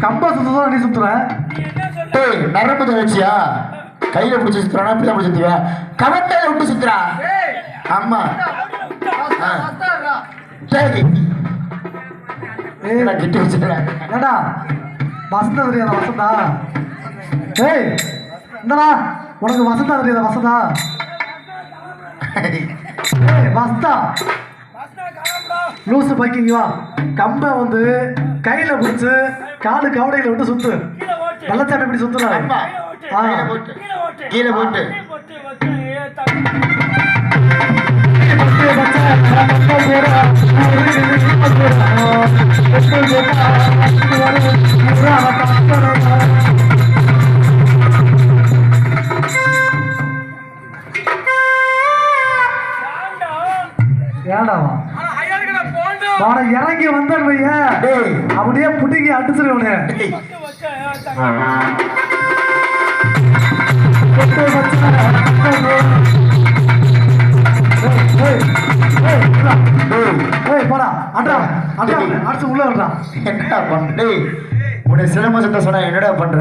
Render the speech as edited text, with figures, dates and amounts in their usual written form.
கம்பா சுத்துறா நீ சுத்துற நரம்பு தகச்சியா கையில பிடிச்சி சுத்துறானா பிள்ளை பிடிச்சி சுத்துவா கவட்டையில விட்டு சுத்துறா ஆமா சரி கிட்ட வச்சுக்கிறேன் ஏடா வசந்தா தெரியாத வசந்தா ஏய் இந்தடா உனக்கு வசந்தா தெரியாத வசந்தா ஏய் வசந்தா லூசு பைக்கிங்க வா கம்பை வந்து கையில பிடிச்சு காலு கவடையில விட்டு சுத்து வெள்ளச்சாமி எப்படி சுத்துறா கீழே போட்டு ஏடாவா இறங்கி வந்தேன் பைய அப்படியே புட்டிங்க அடிச்சிருவனே போடா அட்ரா அட்ரா அடிச்சு உள்ள வர்றான் என்னடா பண்ண உடைய சிலம்பசத்தை சொன்னா என்னடா பண்ற